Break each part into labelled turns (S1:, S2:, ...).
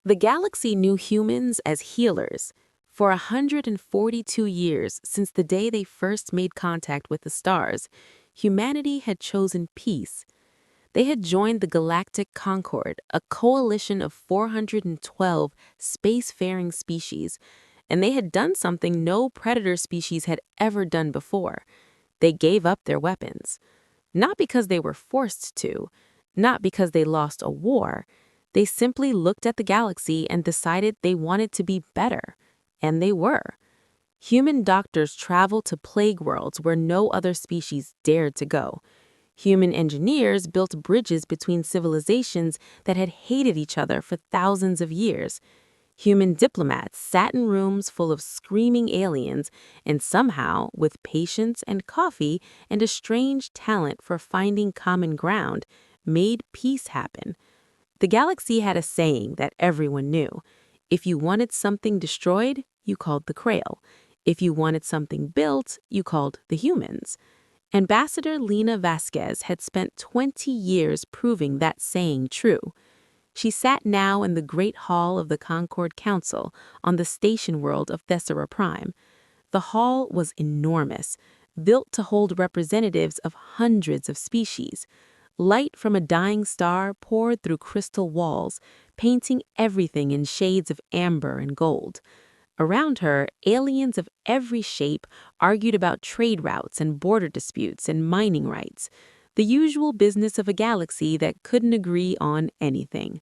S1: The galaxy knew humans as healers. For 142 years since the day they first made contact with the stars, humanity had chosen peace. They had joined the Galactic Concord, a coalition of 412 spacefaring species, and they had done something no predator species had ever done before. They gave up their weapons. Not because they were forced to, not because they lost a war. They simply looked at the galaxy and decided they wanted to be better. And they were. Human doctors traveled to plague worlds where no other species dared to go. Human engineers built bridges between civilizations that had hated each other for thousands of years. Human diplomats sat in rooms full of screaming aliens and somehow, with patience and coffee and a strange talent for finding common ground, made peace happen. The galaxy had a saying that everyone knew. If you wanted something destroyed, you called the Krail. If you wanted something built, you called the humans. Ambassador Lena Vasquez had spent 20 years proving that saying true. She sat now in the Great Hall of the Concord Council on the station world of Thessera Prime. The hall was enormous, built to hold representatives of hundreds of species. Light from a dying star poured through crystal walls, painting everything in shades of amber and gold. Around her, aliens of every shape argued about trade routes and border disputes and mining rights, the usual business of a galaxy that couldn't agree on anything.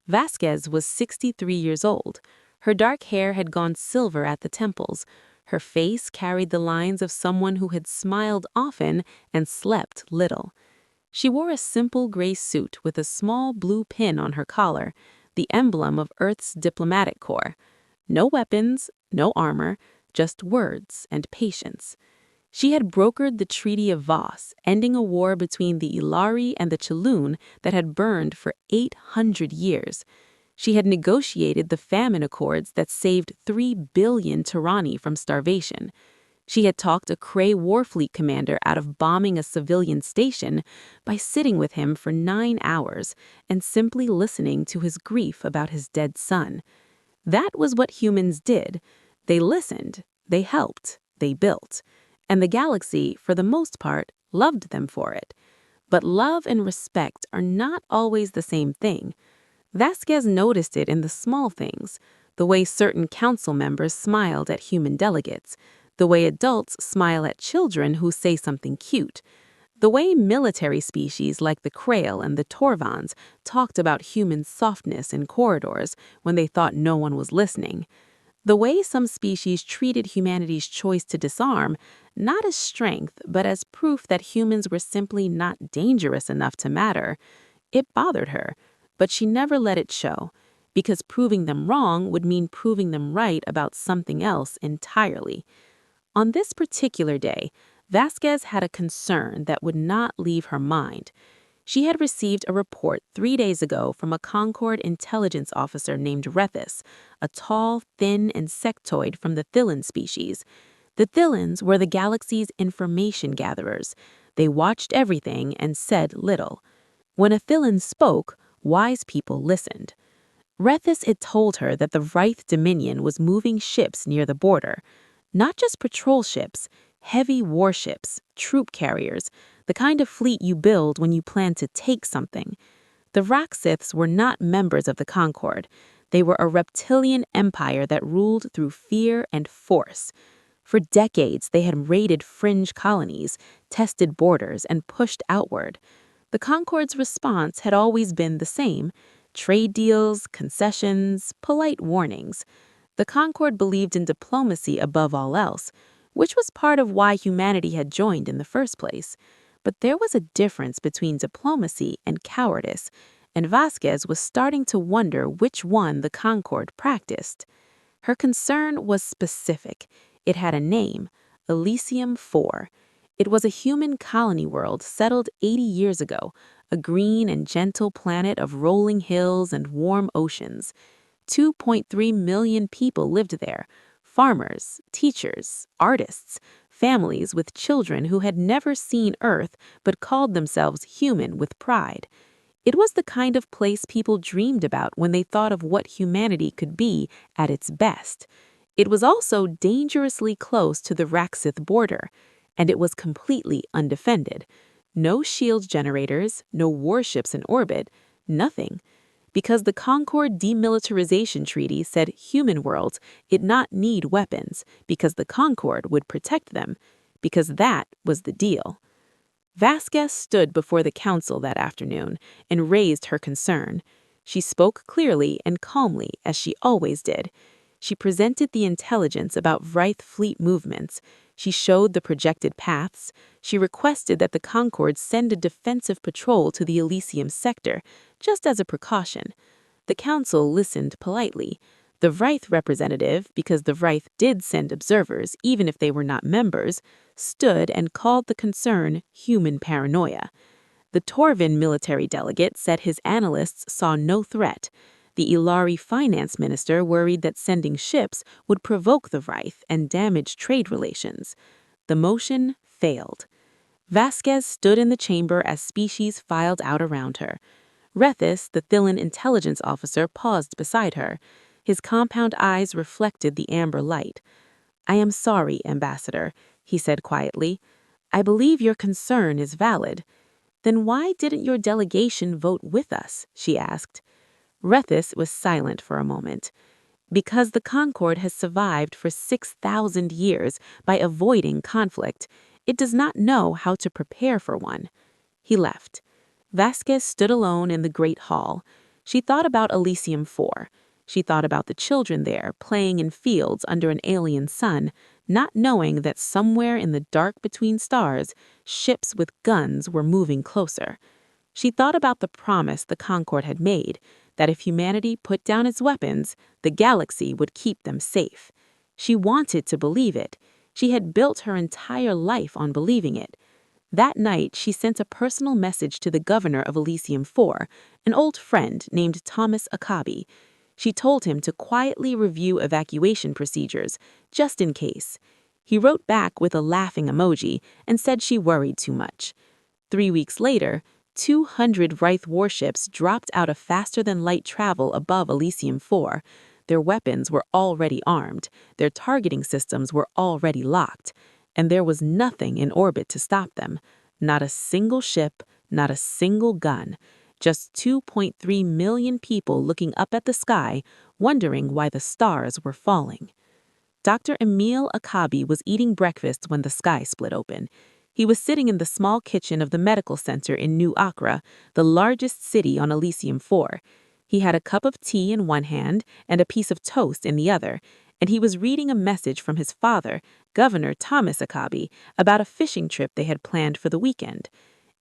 S1: Vasquez was 63 years old. Her dark hair had gone silver at the temples. Her face carried the lines of someone who had smiled often and slept little. She wore a simple gray suit with a small blue pin on her collar, the emblem of Earth's diplomatic corps. No weapons, no armor, just words and patience. She had brokered the Treaty of Voss, ending a war between the Ilari and the Chaloon that had burned for 800 years. She had negotiated the famine accords that saved 3 billion Tirani from starvation. She had talked a Kree Warfleet commander out of bombing a civilian station by sitting with him for 9 hours and simply listening to his grief about his dead son. That was what humans did. They listened, they helped, they built. And the galaxy, for the most part, loved them for it. But love and respect are not always the same thing. Vasquez noticed it in the small things, the way certain council members smiled at human delegates, the way adults smile at children who say something cute, the way military species like the Krail and the Torvans talked about human softness in corridors when they thought no one was listening, the way some species treated humanity's choice to disarm not as strength but as proof that humans were simply not dangerous enough to matter. It bothered her, but she never let it show, because proving them wrong would mean proving them right about something else entirely. On this particular day, Vasquez had a concern that would not leave her mind. She had received a report 3 days ago from a Concord intelligence officer named Rethus, a tall, thin insectoid from the Thillan species. The Thillans were the galaxy's information gatherers. They watched everything and said little. When a Thillan spoke, wise people listened. Rethus had told her that the Vraith Dominion was moving ships near the border. Not just patrol ships, heavy warships, troop carriers, the kind of fleet you build when you plan to take something. The Raksiths were not members of the Concord. They were a reptilian empire that ruled through fear and force. For decades, they had raided fringe colonies, tested borders, and pushed outward. The Concord's response had always been the same: trade deals, concessions, polite warnings. The Concord believed in diplomacy above all else, which was part of why humanity had joined in the first place. But there was a difference between diplomacy and cowardice, and Vasquez was starting to wonder which one the Concord practiced. Her concern was specific. It had a name, Elysium 4. It was a human colony world settled 80 years ago, a green and gentle planet of rolling hills and warm oceans. 2.3 million people lived there, farmers, teachers, artists, families with children who had never seen Earth but called themselves human with pride. It was the kind of place people dreamed about when they thought of what humanity could be at its best. It was also dangerously close to the Raxith border, and it was completely undefended. No shield generators, no warships in orbit, nothing. Because the Concord Demilitarization Treaty said human worlds did not need weapons because the Concord would protect them, because that was the deal. Vasquez stood before the council that afternoon and raised her concern. She spoke clearly and calmly, as she always did. She presented the intelligence about Vraith fleet movements. She showed the projected paths. She requested that the Concord send a defensive patrol to the Elysium sector, just as a precaution. The council listened politely. The Vraith representative, because the Vraith did send observers, even if they were not members, stood and called the concern human paranoia. The Torvin military delegate said his analysts saw no threat. The Ilari finance minister worried that sending ships would provoke the Vraith and damage trade relations. The motion failed. Vasquez stood in the chamber as species filed out around her. Rethis, the Thillen intelligence officer, paused beside her. His compound eyes reflected the amber light. "I am sorry, Ambassador," he said quietly. "I believe your concern is valid." "Then why didn't your delegation vote with us?" she asked. Rethis was silent for a moment. "Because the Concord has survived for 6,000 years by avoiding conflict. It does not know how to prepare for one." He left. Vasquez stood alone in the great hall. She thought about Elysium 4. She thought about the children there, playing in fields under an alien sun, not knowing that somewhere in the dark between stars, ships with guns were moving closer. She thought about the promise the Concord had made, that if humanity put down its weapons, the galaxy would keep them safe. She wanted to believe it. She had built her entire life on believing it. That night, she sent a personal message to the governor of Elysium 4, an old friend named Thomas Akabi. She told him to quietly review evacuation procedures, just in case. He wrote back with a laughing emoji and said she worried too much. 3 weeks later, 200 Vraith warships dropped out of faster-than-light travel above Elysium 4. Their weapons were already armed, their targeting systems were already locked, and there was nothing in orbit to stop them. Not a single ship, not a single gun. Just 2.3 million people looking up at the sky, wondering why the stars were falling. Dr. Emil Akabi was eating breakfast when the sky split open. He was sitting in the small kitchen of the medical center in New Accra, the largest city on Elysium 4. He had a cup of tea in one hand and a piece of toast in the other, and he was reading a message from his father, Governor Thomas Akabi, about a fishing trip they had planned for the weekend.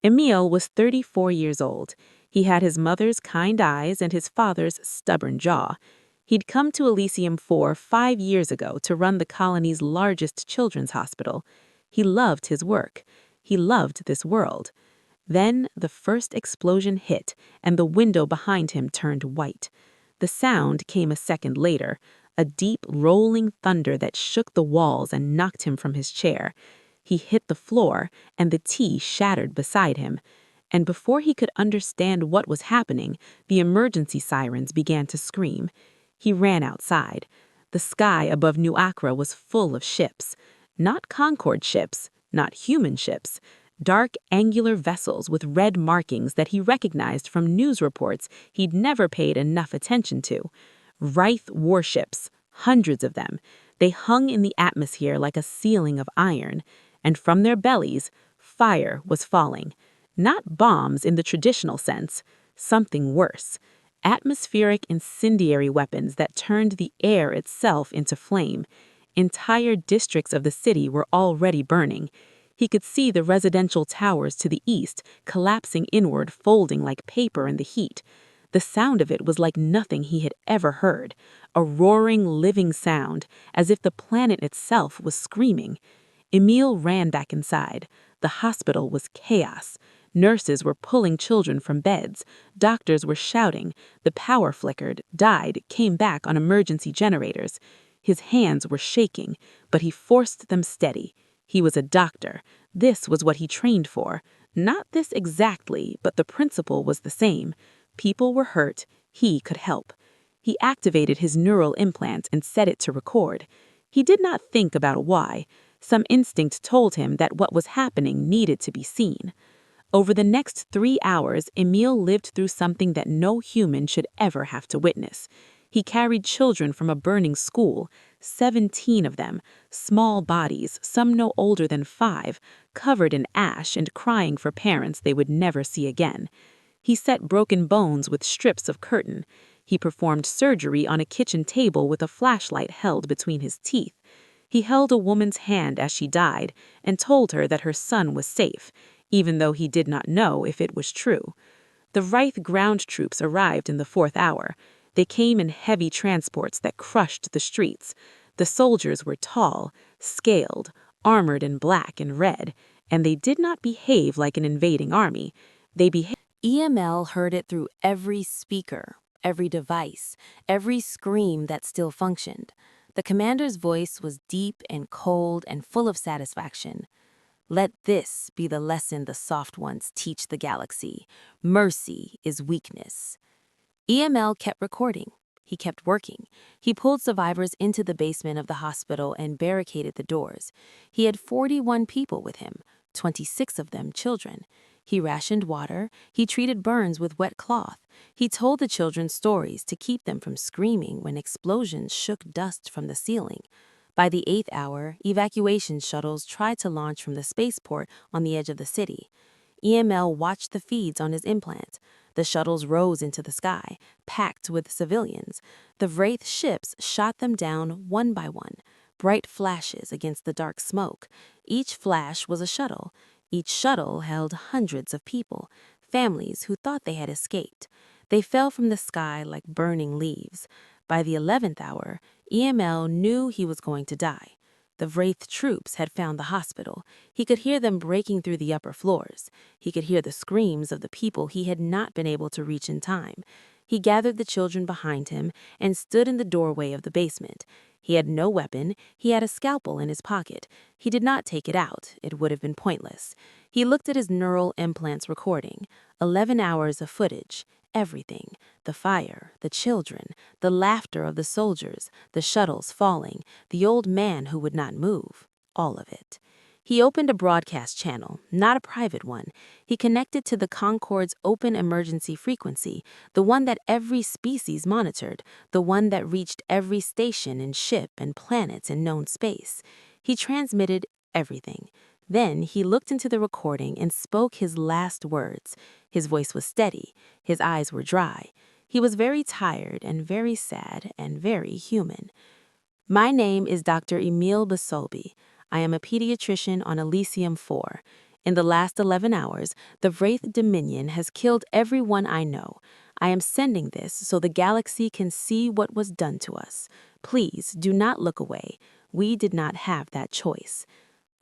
S1: Emil was 34 years old. He had his mother's kind eyes and his father's stubborn jaw. He'd come to Elysium 4 5 years ago to run the colony's largest children's hospital. He loved his work. He loved this world. Then the first explosion hit, and the window behind him turned white. The sound came a second later, a deep, rolling thunder that shook the walls and knocked him from his chair. He hit the floor, and the tea shattered beside him. And before he could understand what was happening, the emergency sirens began to scream. He ran outside. The sky above New Accra was full of ships. Not Concord ships, not human ships. Dark, angular vessels with red markings that he recognized from news reports he'd never paid enough attention to. Vraith warships, hundreds of them. They hung in the atmosphere like a ceiling of iron, and from their bellies, fire was falling. Not bombs in the traditional sense, something worse. Atmospheric incendiary weapons that turned the air itself into flame. Entire districts of the city were already burning. He could see the residential towers to the east, collapsing inward, folding like paper in the heat. The sound of it was like nothing he had ever heard, a roaring, living sound, as if the planet itself was screaming. Emil ran back inside. The hospital was chaos. Nurses were pulling children from beds. Doctors were shouting. The power flickered, died, came back on emergency generators. His hands were shaking, but he forced them steady. He was a doctor. This was what he trained for. Not this exactly, but the principle was the same. People were hurt, he could help. He activated his neural implant and set it to record. He did not think about why. Some instinct told him that what was happening needed to be seen. Over the next 3 hours, Emil lived through something that no human should ever have to witness. He carried children from a burning school, 17 of them, small bodies, some no older than 5, covered in ash and crying for parents they would never see again. He set broken bones with strips of curtain. He performed surgery on a kitchen table with a flashlight held between his teeth. He held a woman's hand as she died and told her that her son was safe, even though he did not know if it was true. The Vraith ground troops arrived in the 4th hour. They came in heavy transports that crushed the streets. The soldiers were tall, scaled, armored in black and red, and they did not behave like an invading army. They behaved.
S2: EML heard it through every speaker, every device, every scream that still functioned. The commander's voice was deep and cold and full of satisfaction. Let this be the lesson the soft ones teach the galaxy. Mercy is weakness. EML kept recording. He kept working. He pulled survivors into the basement of the hospital and barricaded the doors. He had 41 people with him, 26 of them children. He rationed water. He treated burns with wet cloth. He told the children stories to keep them from screaming when explosions shook dust from the ceiling. By the 8th hour, evacuation shuttles tried to launch from the spaceport on the edge of the city. EML watched the feeds on his implant. The shuttles rose into the sky, packed with civilians. The Vraith ships shot them down one by one, bright flashes against the dark smoke. Each flash was a shuttle. Each shuttle held hundreds of people, families who thought they had escaped. They fell from the sky like burning leaves. By the 11th hour, EML knew he was going to die. The Vraith troops had found the hospital. He could hear them breaking through the upper floors. He could hear the screams of the people he had not been able to reach in time. He gathered the children behind him and stood in the doorway of the basement. He had no weapon. He had a scalpel in his pocket. He did not take it out. It would have been pointless. He looked at his neural implants recording. 11 hours of footage. Everything. The fire, the children, the laughter of the soldiers, the shuttles falling, the old man who would not move. All of it. He opened a broadcast channel, not a private one. He connected to the Concord's open emergency frequency, the one that every species monitored, the one that reached every station and ship and planets in known space. He transmitted everything. Then he looked into the recording and spoke his last words. His voice was steady. His eyes were dry. He was very tired and very sad and very human. My name is Dr. Emil Basolby. I am a pediatrician on Elysium 4. In the last 11 hours, the Vraith Dominion has killed everyone I know. I am sending this so the galaxy can see what was done to us. Please do not look away. We did not have that choice.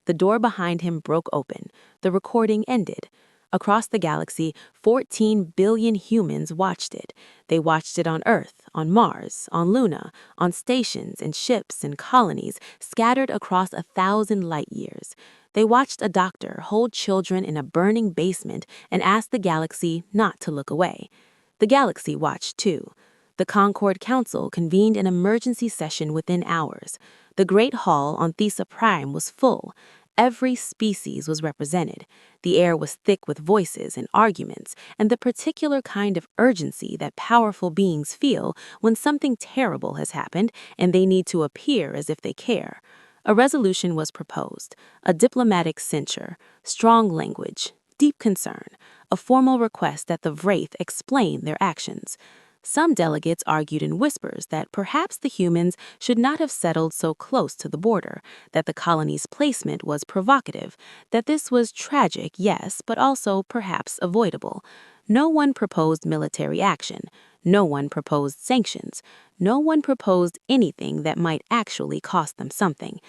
S2: The door behind him broke open. The recording ended. Across the galaxy, 14 billion humans watched it. They watched it on Earth, on Mars, on Luna, on stations and ships and colonies scattered across 1,000 light years. They watched a doctor hold children in a burning basement and ask the galaxy not to look away. The galaxy watched too. The Concord Council convened an emergency session within hours. The Great Hall on Thesa Prime was full. Every species was represented. The air was thick with voices and arguments, and the particular kind of urgency that powerful beings feel when something terrible has happened and they need to appear as if they care. A resolution was proposed, a diplomatic censure, strong language, deep concern, a formal request that the Vraith explain their actions. Some delegates argued in whispers that perhaps the humans should not have settled so close to the border, that the colony's placement was provocative, that this was tragic, yes, but also perhaps avoidable. No one proposed military action. No one proposed sanctions. No one proposed anything that might actually cost them something.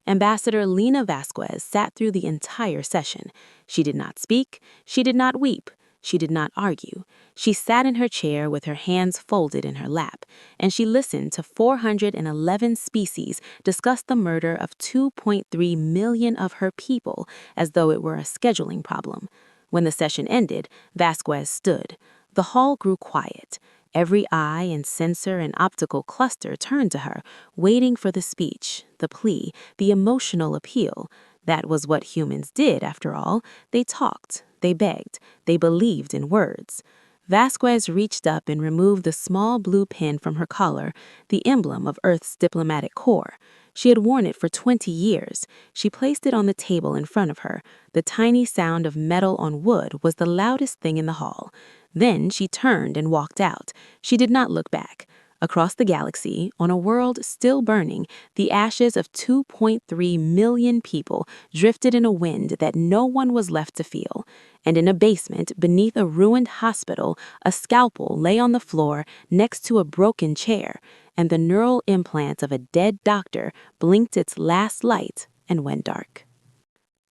S2: Ambassador Lena Vasquez sat through the entire session. She did not speak. She did not weep. She did not argue. She sat in her chair with her hands folded in her lap, and she listened to 411 species discuss the murder of 2.3 million of her people as though it were a scheduling problem.
S1: When the session ended, Vasquez stood. The hall grew quiet. Every eye and sensor and optical cluster turned to her, waiting for the speech, the plea, the emotional appeal. That was what humans did, after all. They talked, they begged, they believed in words. Vasquez reached up and removed the small blue pin from her collar, the emblem of Earth's diplomatic corps. She had worn it for 20 years. She placed it on the table in front of her. The tiny sound of metal on wood was the loudest thing in the hall. Then she turned and walked out. She did not look back. Across the galaxy, on a world still burning, the ashes of 2.3 million people drifted in a wind that no one was left to feel. And in a basement beneath a ruined hospital, a scalpel lay on the floor next to a broken chair, and the neural implant of a dead doctor blinked its last light and went dark.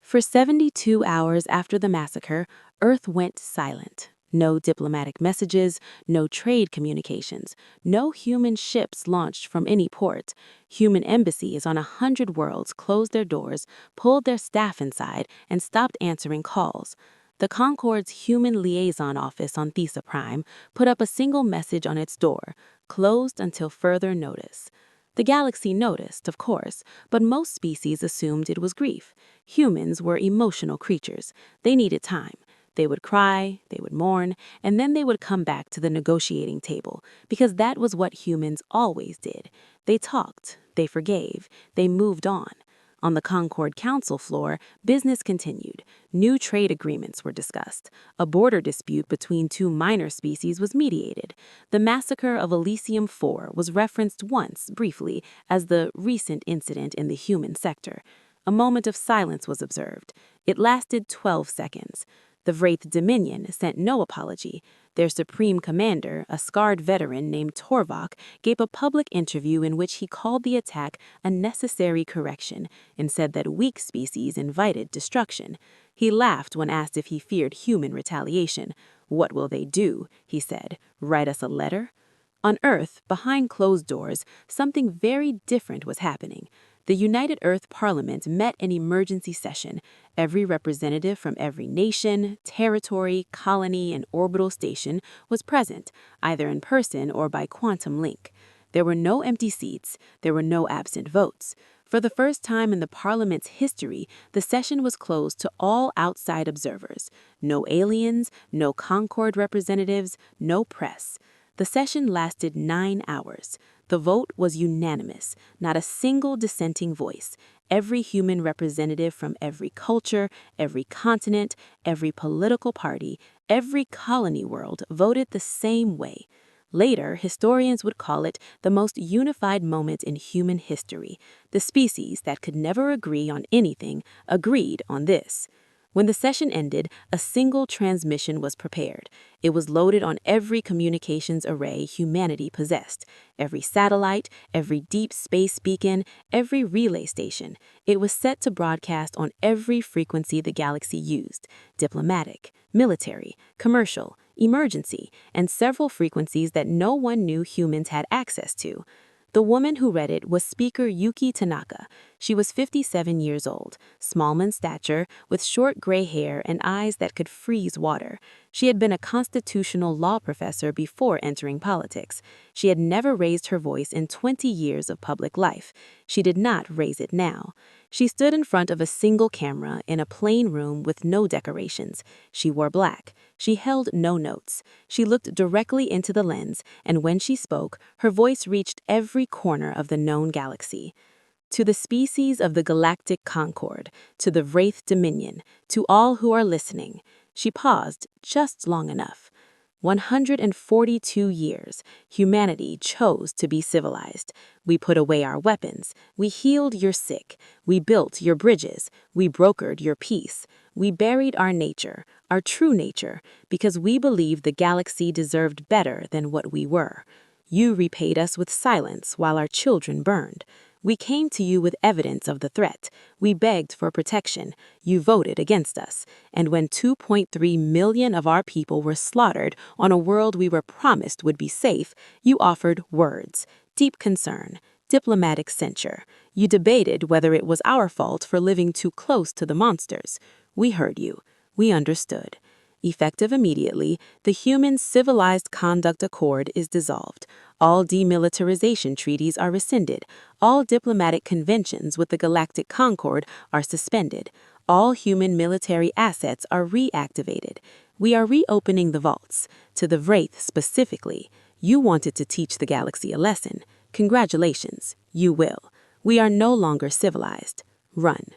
S1: For 72 hours after the massacre, Earth went silent. No diplomatic messages, no trade communications, no human ships launched from any port. Human embassies on 100 worlds closed their doors, pulled their staff inside, and stopped answering calls. The Concord's Human Liaison Office on Thesa Prime put up a single message on its door, closed until further notice. The galaxy noticed, of course, but most species assumed it was grief. Humans were emotional creatures. They needed time. They would cry, they would mourn, and then they would come back to the negotiating table, because that was what humans always did. They talked, they forgave, they moved on. On the Concord Council floor, business continued. New trade agreements were discussed. A border dispute between two minor species was mediated. The massacre of Elysium 4 was referenced once, briefly, as the recent incident in the human sector. A moment of silence was observed. It lasted 12 seconds. The Vraith Dominion sent no apology. Their supreme commander, a scarred veteran named Torvok, gave a public interview in which he called the attack a necessary correction and said that weak species invited destruction. He laughed when asked if he feared human retaliation. "What will they do?" he said. "Write us a letter?" On Earth, behind closed doors, something very different was happening. The United Earth Parliament met in emergency session. Every representative from every nation, territory, colony, and orbital station was present, either in person or by quantum link. There were no empty seats. There were no absent votes. For the first time in the Parliament's history, the session was closed to all outside observers. No aliens, no Concord representatives, no press. The session lasted 9 hours. The vote was unanimous, not a single dissenting voice. Every human representative from every culture, every continent, every political party, every colony world voted the same way. Later, historians would call it the most unified moment in human history. The species that could never agree on anything agreed on this. When the session ended, a single transmission was prepared. It was loaded on every communications array humanity possessed, every satellite, every deep space beacon, every relay station. It was set to broadcast on every frequency the galaxy used: diplomatic, military, commercial, emergency, and several frequencies that no one knew humans had access to. The woman who read it was Speaker Yuki Tanaka. She was 57 years old, small in stature, with short gray hair and eyes that could freeze water. She had been a constitutional law professor before entering politics. She had never raised her voice in 20 years of public life. She did not raise it now. She stood in front of a single camera in a plain room with no decorations. She wore black. She held no notes. She looked directly into the lens, and when she spoke, her voice reached every corner of the known galaxy. To the species of the Galactic Concord, to the Vraith Dominion, to all who are listening. She paused just long enough. 142 years, humanity chose to be civilized. We put away our weapons. We healed your sick. We built your bridges. We brokered your peace. We buried our nature, our true nature, because we believed the galaxy deserved better than what we were. You repaid us with silence while our children burned. We came to you with evidence of the threat. We begged for protection. You voted against us. And when 2.3 million of our people were slaughtered on a world we were promised would be safe, you offered words, deep concern, diplomatic censure. You debated whether it was our fault for living too close to the monsters. We heard you. We understood. Effective immediately, the human Civilized Conduct Accord is dissolved. All demilitarization treaties are rescinded. All diplomatic conventions with the Galactic Concord are suspended. All human military assets are reactivated. We are reopening the vaults. To the Vraith specifically, you wanted to teach the galaxy a lesson. Congratulations, you will. We are no longer civilized. Run.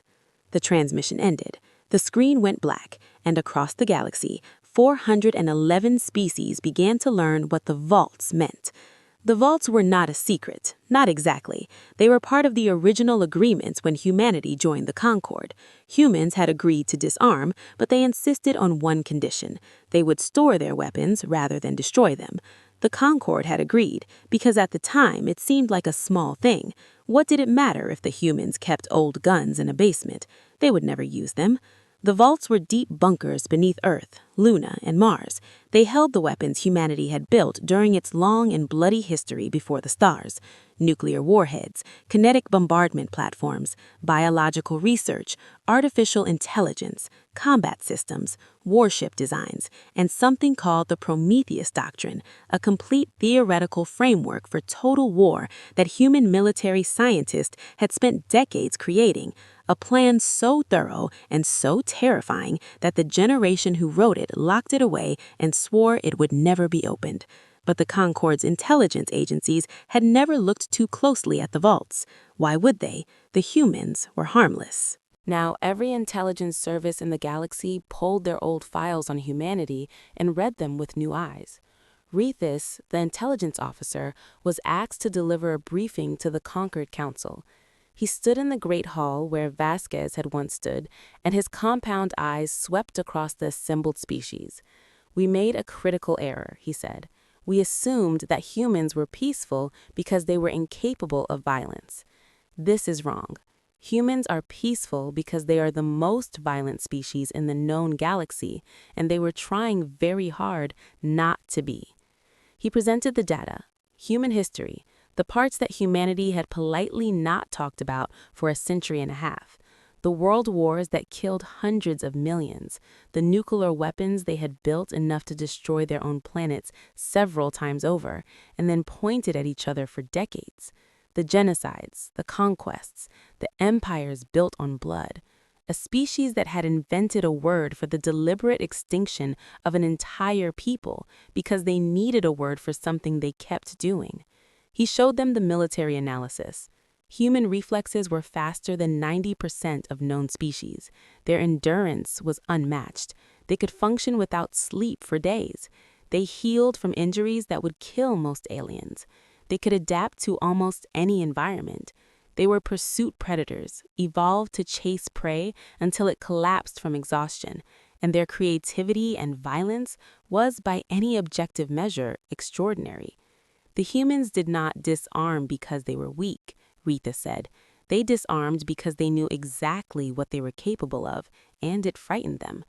S1: The transmission ended. The screen went black, and across the galaxy, 411 species began to learn what the vaults meant. The vaults were not a secret, not exactly. They were part of the original agreements when humanity joined the Concord. Humans had agreed to disarm, but they insisted on one condition. They would store their weapons rather than destroy them. The Concord had agreed, because at the time it seemed like a small thing. What did it matter if the humans kept old guns in a basement? They would never use them. The vaults were deep bunkers beneath Earth, Luna, and Mars. They held the weapons humanity had built during its long and bloody history before the stars. Nuclear warheads, kinetic bombardment platforms, biological research, artificial intelligence, combat systems, warship designs, and something called the Prometheus Doctrine, a complete theoretical framework for total war that human military scientists had spent decades creating. A plan so thorough and so terrifying that the generation who wrote it locked it away and swore it would never be opened. But the Concord's intelligence agencies had never looked too closely at the vaults. Why would they? The humans were harmless.
S2: Now, every intelligence service in the galaxy pulled their old files on humanity and read them with new eyes. Vraith, the intelligence officer, was asked to deliver a briefing to the Concord Council. He stood in the great hall where Vasquez had once stood, and his compound eyes swept across the assembled species. "We made a critical error," he said. "We assumed that humans were peaceful because they were incapable of violence. This is wrong. Humans are peaceful because they are the most violent species in the known galaxy, and they were trying very hard not to be." He presented the data, human history, the parts that humanity had politely not talked about for a century and a half, the world wars that killed hundreds of millions, the nuclear weapons they had built enough to destroy their own planets several times over, and then pointed at each other for decades, the genocides, the conquests, the empires built on blood, a species that had invented a word for the deliberate extinction of an entire people because they needed a word for something they kept doing. He showed them the military analysis. Human reflexes were faster than 90% of known species. Their endurance was unmatched. They could function without sleep for days. They healed from injuries that would kill most aliens. They could adapt to almost any environment. They were pursuit predators, evolved to chase prey until it collapsed from exhaustion, and their creativity and violence was, by any objective measure, extraordinary. The humans did not disarm because they were weak, Vraith said. They disarmed because they knew exactly what they were capable of, and it frightened them.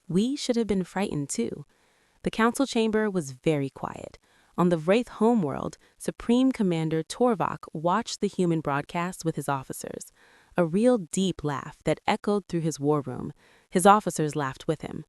S2: We should have been frightened too. The council chamber was very quiet. On the Vraith homeworld, Supreme Commander Torvak watched the human broadcast with his officers. A real deep laugh that echoed through his war room. His officers laughed with him.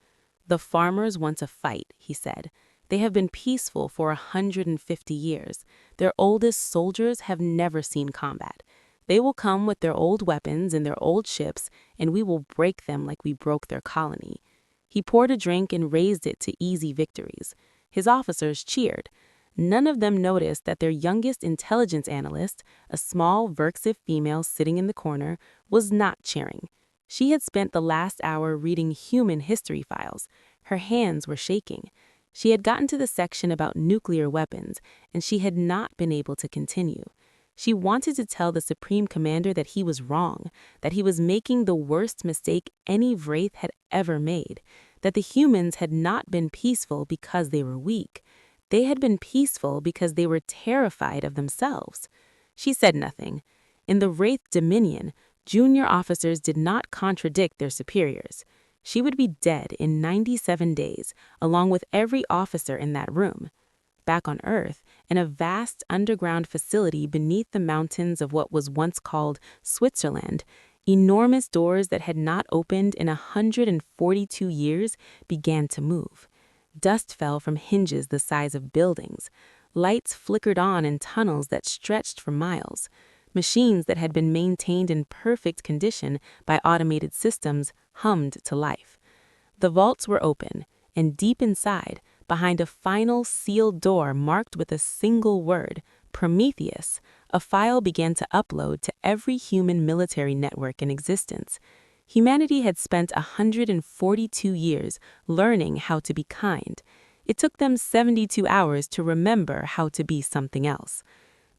S2: "The farmers want to fight," he said. "They have been peaceful for 150 years. Their oldest soldiers have never seen combat. They will come with their old weapons and their old ships, and we will break them like we broke their colony." He poured a drink and raised it to easy victories. His officers cheered. None of them noticed that their youngest intelligence analyst, a small Verxiv female sitting in the corner, was not cheering. She had spent the last hour reading human history files. Her hands were shaking. She had gotten to the section about nuclear weapons, and she had not been able to continue. She wanted to tell the Supreme Commander that he was wrong, that he was making the worst mistake any Vraith had ever made, that the humans had not been peaceful because they were weak. They had been peaceful because they were terrified of themselves. She said nothing. In the Vraith Dominion, junior officers did not contradict their superiors. She would be dead in 97 days, along with every officer in that room. Back on Earth, in a vast underground facility beneath the mountains of what was once called Switzerland,
S1: Enormous doors that had not opened in 142 years began to move. Dust fell from hinges the size of buildings. Lights flickered on in tunnels that stretched for miles. Machines that had been maintained in perfect condition by automated systems hummed to life. The vaults were open, and deep inside, behind a final sealed door marked with a single word, Prometheus, a file began to upload to every human military network in existence. Humanity had spent 142 years learning how to be kind. It took them 72 hours to remember how to be something else.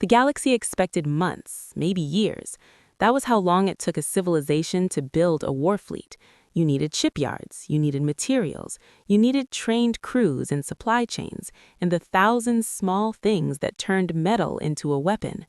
S1: The galaxy expected months, maybe years. That was how long it took a civilization to build a war fleet. You needed shipyards, you needed materials, you needed trained crews and supply chains, and the thousands small things that turned metal into a weapon.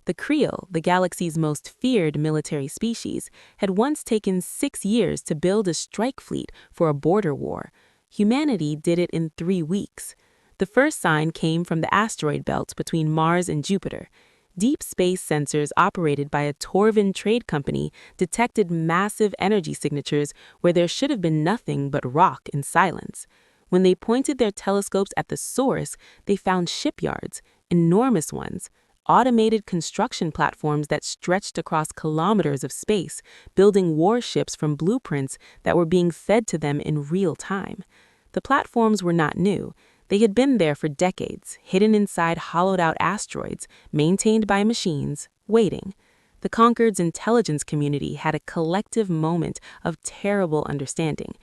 S1: The Creel, the galaxy's most feared military species, had once taken 6 years to build a strike fleet for a border war. Humanity did it in 3 weeks. The first sign came from the asteroid belt between Mars and Jupiter. Deep space sensors operated by a Torvin trade company detected massive energy signatures where there should have been nothing but rock and silence. When they pointed their telescopes at the source, they found shipyards, enormous ones, automated construction platforms that stretched across kilometers of space, building warships from blueprints that were being fed to them in real time. The platforms were not new. They had been there for decades, hidden inside hollowed-out asteroids, maintained by machines, waiting. The Concord's intelligence community had a collective moment of terrible understanding.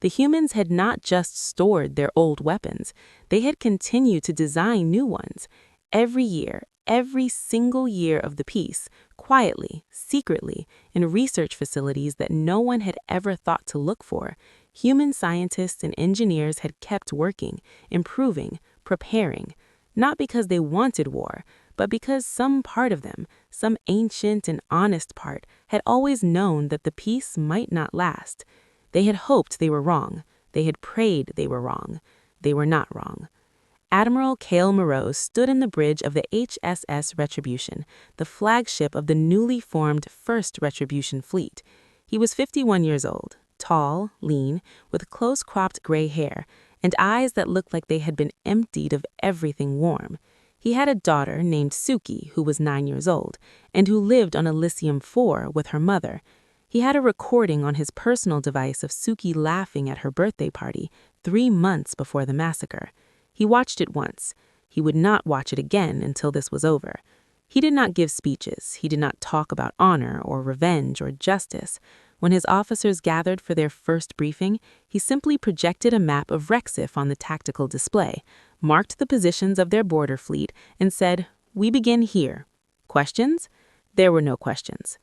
S1: The humans had not just stored their old weapons, they had continued to design new ones. Every year, every single year of the peace, quietly, secretly, in research facilities that no one had ever thought to look for, human scientists and engineers had kept working, improving, preparing, not because they wanted war, but because some part of them, some ancient and honest part, had always known that the peace might not last. They had hoped they were wrong. They had prayed they were wrong. They were not wrong. Admiral Cale Moreau stood in the bridge of the HSS Retribution, the flagship of the newly formed First Retribution Fleet. He was 51 years old, tall, lean, with close-cropped gray hair, and eyes that looked like they had been emptied of everything warm. He had a daughter named Suki, who was 9 years old, and who lived on Elysium-4 with her mother. He had a recording on his personal device of Suki laughing at her birthday party 3 months before the massacre. He watched it once. He would not watch it again until this was over. He did not give speeches. He did not talk about honor or revenge or justice. When his officers gathered for their first briefing, he simply projected a map of Rexif on the tactical display, marked the positions of their border fleet, and said, "We begin here. Questions?" There were no questions.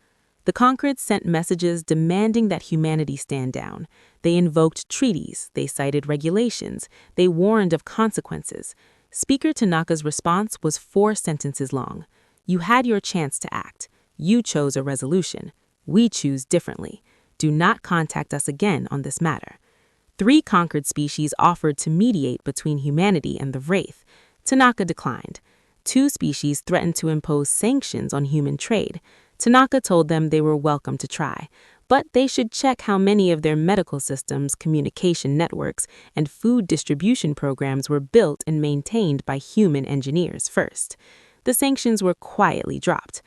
S1: The Concord sent messages demanding that humanity stand down. They invoked treaties, they cited regulations, they warned of consequences. Speaker Tanaka's response was 4 sentences long. "You had your chance to act. You chose a resolution. We choose differently. Do not contact us again on this matter." 3 Concord species offered to mediate between humanity and the Vraith. Tanaka declined. 2 species threatened to impose sanctions on human trade. Tanaka told them they were welcome to try, but they should check how many of their medical systems, communication networks, and food distribution programs were built and maintained by human engineers first. The sanctions were quietly dropped.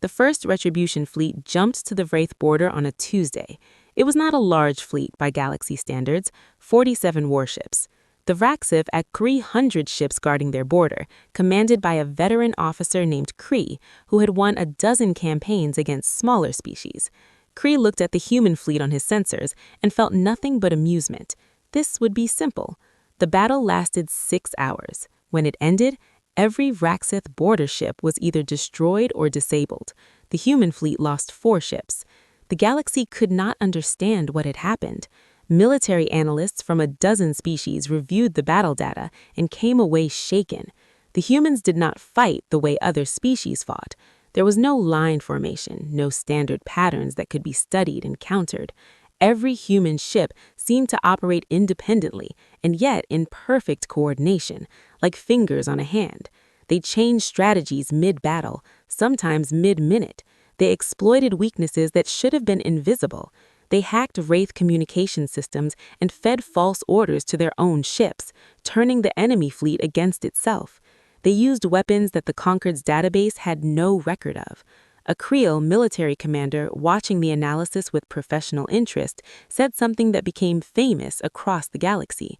S1: The first Retribution fleet jumped to the Vraith border on a Tuesday. It was not a large fleet by galaxy standards, 47 warships. The Vraxif had 300 ships guarding their border, commanded by a veteran officer named Kree, who had won a dozen campaigns against smaller species. Kree looked at the human fleet on his sensors and felt nothing but amusement. This would be simple. The battle lasted 6 hours. When it ended, every Vraxith border ship was either destroyed or disabled. The human fleet lost 4 ships. The galaxy could not understand what had happened. Military analysts from a dozen species reviewed the battle data and came away shaken. The humans did not fight the way other species fought. There was no line formation, no standard patterns that could be studied and countered. Every human ship seemed to operate independently and yet in perfect coordination, like fingers on a hand. They changed strategies mid-battle, sometimes mid-minute. They exploited weaknesses that should have been invisible. They hacked Wraith communication systems and fed false orders to their own ships, turning the enemy fleet against itself. They used weapons that the Concord's database had no record of. A Creel military commander, watching the analysis with professional interest, said something that became famous across the galaxy.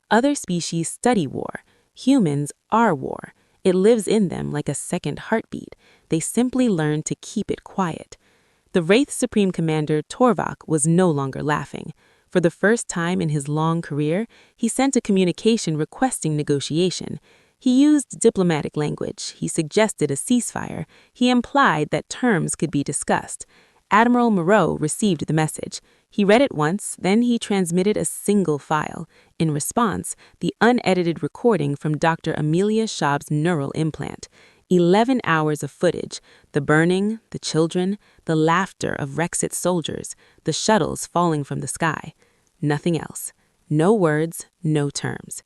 S1: Other species study war. Humans are war. It lives in them like a second heartbeat. They simply learn to keep it quiet. The Wraith Supreme Commander Torvak was no longer laughing. For the first time in his long career, he sent a communication requesting negotiation. He used diplomatic language. He suggested a ceasefire. He implied that terms could be discussed. Admiral Moreau received the message. He read it once, then he transmitted a single file. In response, the unedited recording from Dr. Amelia Schaub's neural implant. 11 hours of footage, the burning, the children, the laughter of Rexit soldiers, the shuttles falling from the sky. Nothing else. No words, no terms.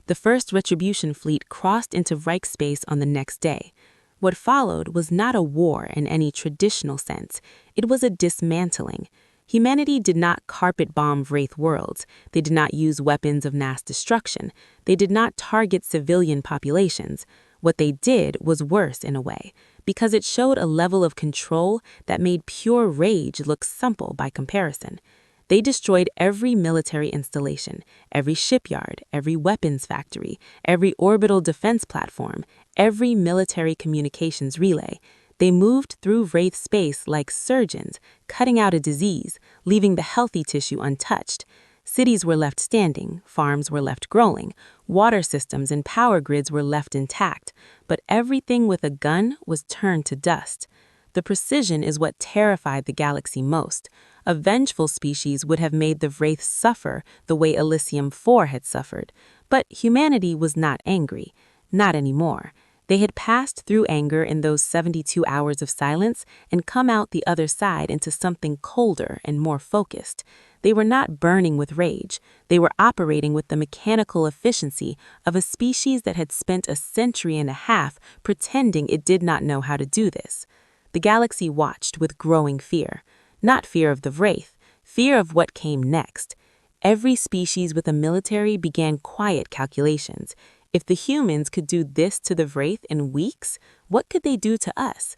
S1: The first Retribution fleet crossed into Reich space on the next day. What followed was not a war in any traditional sense. It was a dismantling. Humanity did not carpet bomb Vraith worlds. They did not use weapons of mass destruction. They did not target civilian populations. What they did was worse in a way, because it showed a level of control that made pure rage look simple by comparison. They destroyed every military installation, every shipyard, every weapons factory, every orbital defense platform, every military communications relay. They moved through Wraith space like surgeons, cutting out a disease, leaving the healthy tissue untouched. Cities were left standing, farms were left growing, water systems and power grids were left intact, but everything with a gun was turned to dust. The precision is what terrified the galaxy most. A vengeful species would have made the Vraith suffer the way Elysium 4 had suffered. But humanity was not angry. Not anymore. They had passed through anger in those 72 hours of silence and come out the other side into something colder and more focused. They were not burning with rage. They were operating with the mechanical efficiency of a species that had spent a century and a half pretending it did not know how to do this. The galaxy watched with growing fear. Not fear of the Vraith, fear of what came next. Every species with a military began quiet calculations. If the humans could do this to the Vraith in weeks, what could they do to us?